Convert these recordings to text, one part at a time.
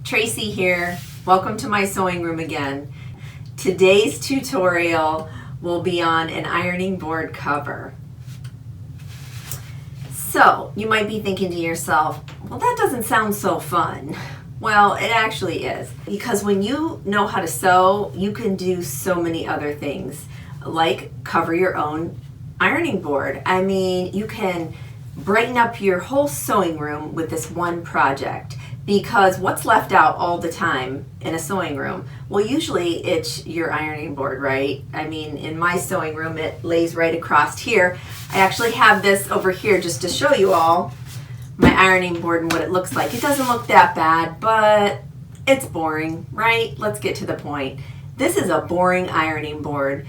Tracy here. Welcome to my sewing room again. Today's tutorial will be on an ironing board cover. So you might be thinking to yourself, well, that doesn't sound so fun. Well, it actually is, because when you know how to sew, you can do so many other things, like cover your own ironing board. I mean, you can brighten up your whole sewing room with this one project, because what's left out all the time in a sewing room? Well, usually it's your ironing board, right? I mean, in my sewing room, it lays right across here. I actually have this over here just to show you all my ironing board and what it looks like. It doesn't look that bad, but it's boring, right? Let's get to the point. This is a boring ironing board,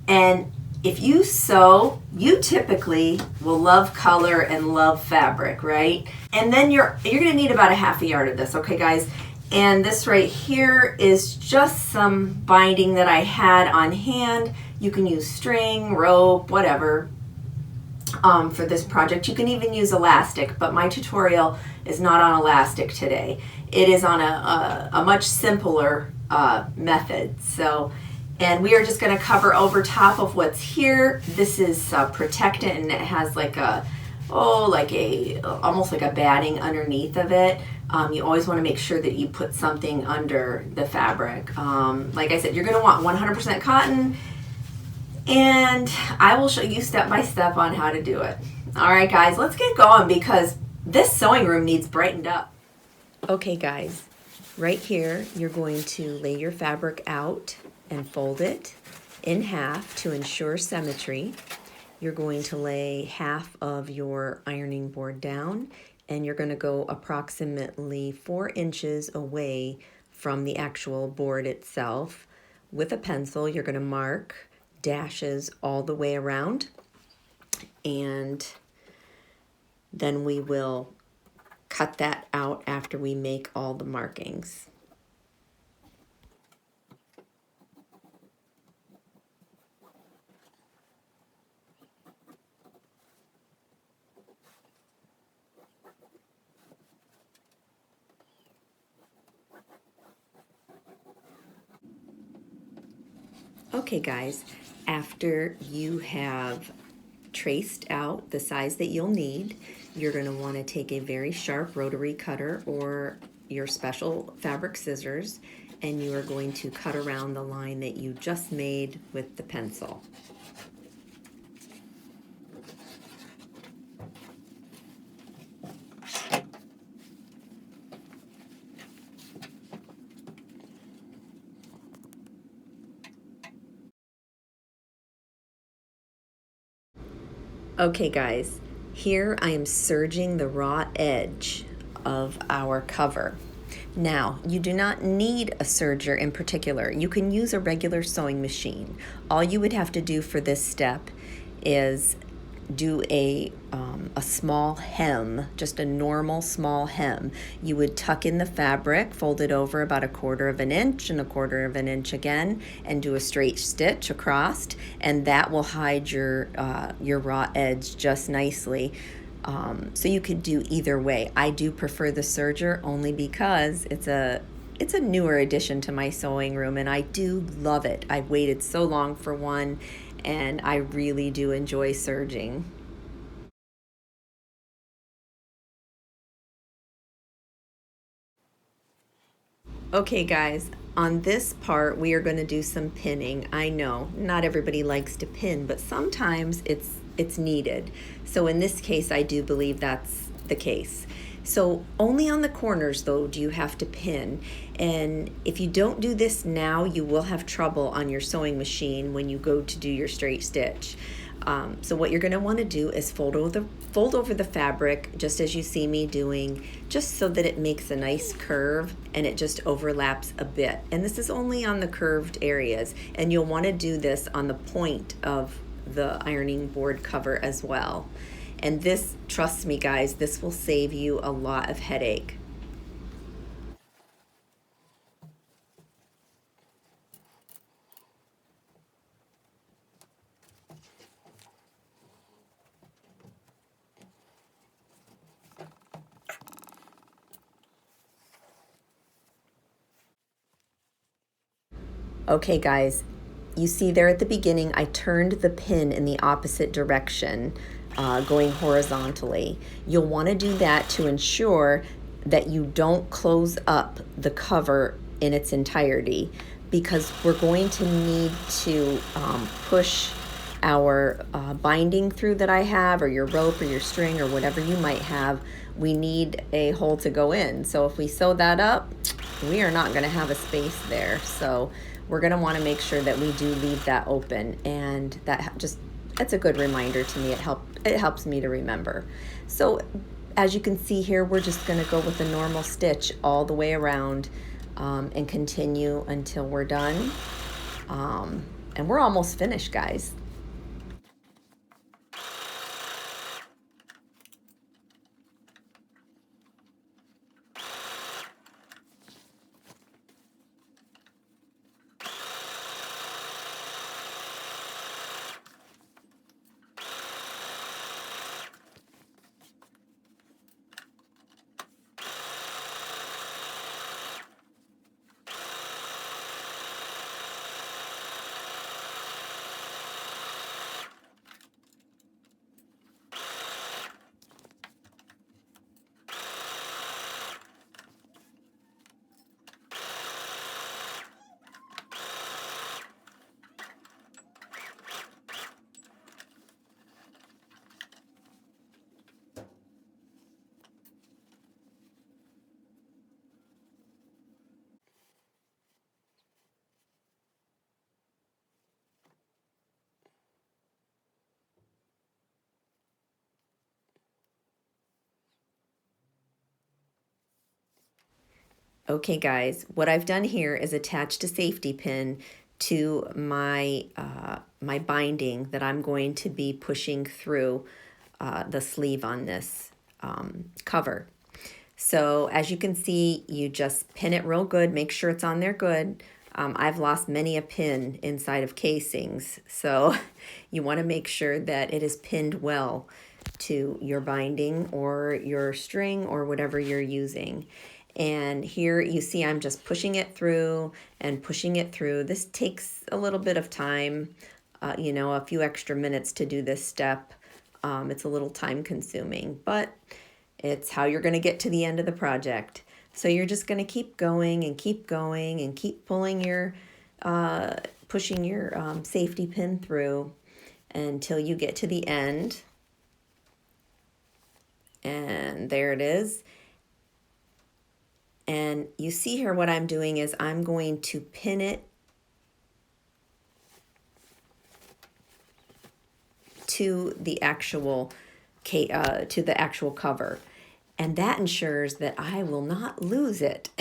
and if you sew, you typically will love color and love fabric, right? And then you're gonna need about a half a yard of this, okay guys? And this right here is just some binding that I had on hand. You can use string, rope, whatever, for this project. You can even use elastic, but my tutorial is not on elastic today. It is on a much simpler method. And we are just going to cover over top of what's here. This is protectant, and it has like almost like a batting underneath of it. You always want to make sure that you put something under the fabric. Like I said, you're going to want 100% cotton, and I will show you step by step on how to do it. All right, guys, let's get going, because this sewing room needs brightened up. Okay, guys, right here, you're going to lay your fabric out and fold it in half to ensure symmetry. You're going to lay half of your ironing board down, and you're going to go approximately 4 inches away from the actual board itself. With a pencil, you're going to mark dashes all the way around, and then we will cut that out after we make all the markings. Okay guys, after you have traced out the size that you'll need, you're going to want to take a very sharp rotary cutter or your special fabric scissors, and you are going to cut around the line that you just made with the pencil. Okay guys, here I am serging the raw edge of our cover. Now, you do not need a serger in particular. You can use a regular sewing machine. All you would have to do for this step is do a small hem, just a normal small hem. You would tuck in the fabric, fold it over about 1/4 of an inch and 1/4 of an inch again, and do a straight stitch across, and that will hide your raw edge just nicely. So you could do either way. I do prefer the serger only because it's a newer addition to my sewing room, and I do love it. I've waited so long for one, and I really do enjoy serging. Okay guys, on this part we are going to do some pinning. I know not everybody likes to pin, but sometimes it's needed. So in this case, I do believe that's the case. So only on the corners though do you have to pin, and if you don't do this now, you will have trouble on your sewing machine when you go to do your straight stitch. So what you're going to want to do is fold over the fabric just as you see me doing, just so that it makes a nice curve and it just overlaps a bit. And this is only on the curved areas, and you'll want to do this on the point of the ironing board cover as well. And this, trust me guys, this will save you a lot of headache. Okay guys, you see there at the beginning I turned the pin in the opposite direction, going horizontally. You'll want to do that to ensure that you don't close up the cover in its entirety, because we're going to need to push our binding through that I have, or your rope or your string or whatever you might have. We need a hole to go in. So if we sew that up, we are not going to have a space there. So we're going to want to make sure that we do leave that open, and that's a good reminder to me. It helps me to remember. So as you can see here, we're just going to go with a normal stitch all the way around, and continue until we're done. And we're almost finished, guys. Okay guys, what I've done here is attached a safety pin to my my binding that I'm going to be pushing through the sleeve on this cover. So as you can see, you just pin it real good, make sure it's on there good. I've lost many a pin inside of casings, so you want to make sure that it is pinned well to your binding or your string or whatever you're using. And here you see I'm just pushing it through and pushing it through. This takes a little bit of time, you know, a few extra minutes to do this step. It's a little time consuming, but it's how you're going to get to the end of the project. So you're just going to keep going and keep going and keep pulling your, pushing your safety pin through until you get to the end. And there it is. And you see here what I'm doing is I'm going to pin it to the actual cover. And that ensures that I will not lose it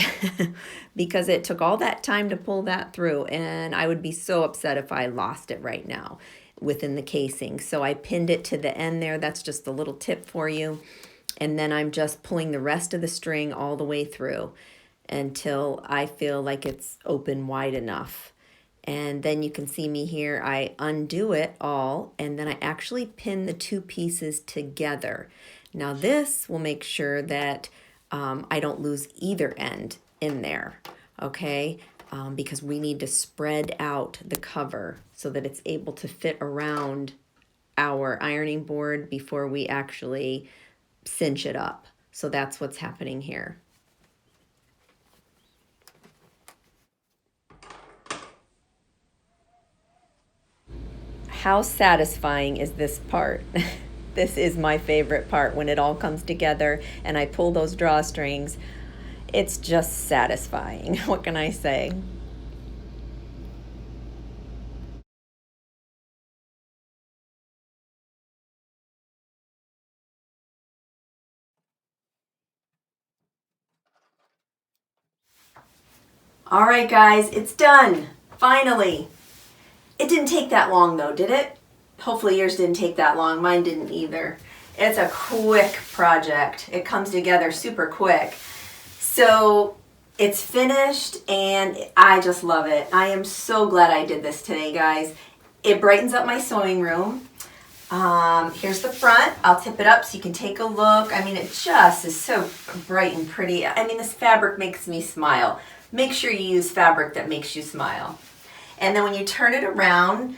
because it took all that time to pull that through, and I would be so upset if I lost it right now within the casing. So I pinned it to the end there. That's just a little tip for you. And then I'm just pulling the rest of the string all the way through until I feel like it's open wide enough. And then you can see me here, I undo it all, and then I actually pin the two pieces together. Now this will make sure that I don't lose either end in there, okay? Because we need to spread out the cover so that it's able to fit around our ironing board before we actually cinch it up. So that's what's happening here. How satisfying is this part? This is my favorite part when it all comes together and I pull those drawstrings. It's just satisfying. What can I say? All right, guys, it's done. Finally. It didn't take that long though, did it? Hopefully yours didn't take that long. Mine didn't either. It's a quick project. It comes together super quick. So it's finished and I just love it. I am so glad I did this today, guys. It brightens up my sewing room. Here's the front. I'll tip it up so you can take a look. I mean, it just is so bright and pretty. I mean, this fabric makes me smile. Make sure you use fabric that makes you smile. And then when you turn it around,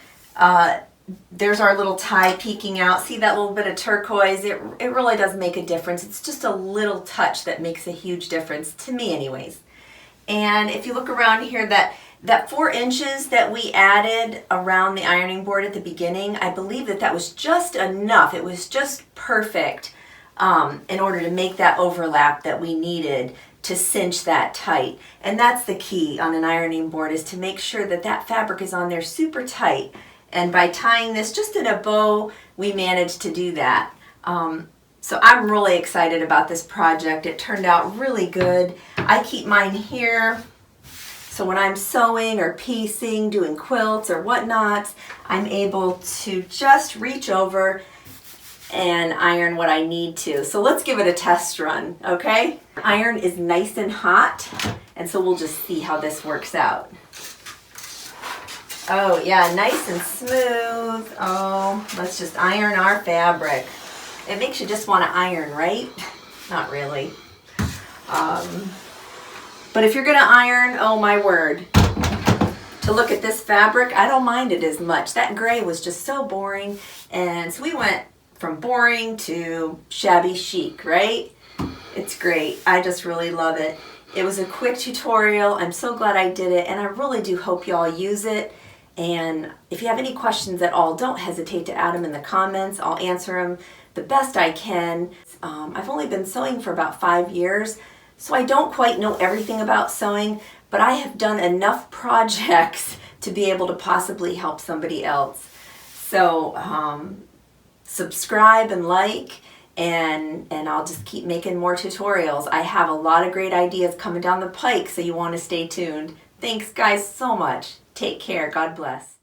there's our little tie peeking out. See that little bit of turquoise? It really does make a difference. It's just a little touch that makes a huge difference, to me anyways. And if you look around here, that 4 inches that we added around the ironing board at the beginning, I believe that was just enough. It was just perfect in order to make that overlap that we needed to cinch that tight. And that's the key on an ironing board, is to make sure that that fabric is on there super tight. And by tying this just in a bow, we managed to do that. So I'm really excited about this project. It turned out really good. I keep mine here, so when I'm sewing or piecing, doing quilts or whatnot, I'm able to just reach over and iron what I need to. So let's give it a test run, okay? Iron is nice and hot, and so we'll just see how this works out. Oh yeah, nice and smooth. Oh, let's just iron our fabric. It makes you just want to iron, right? Not really. But if you're gonna iron, oh my word. To look at this fabric, I don't mind it as much. That gray was just so boring. And so we went from boring to shabby chic, right? It's great. I just really love it. It was a quick tutorial. I'm so glad I did it, and I really do hope you all use it. And if you have any questions at all, don't hesitate to add them in the comments. I'll answer them the best I can. I've only been sewing for about 5 years, so I don't quite know everything about sewing, but I have done enough projects to be able to possibly help somebody else. So subscribe and like, and I'll just keep making more tutorials. I have a lot of great ideas coming down the pike, so you want to stay tuned. Thanks guys so much. Take care. God bless.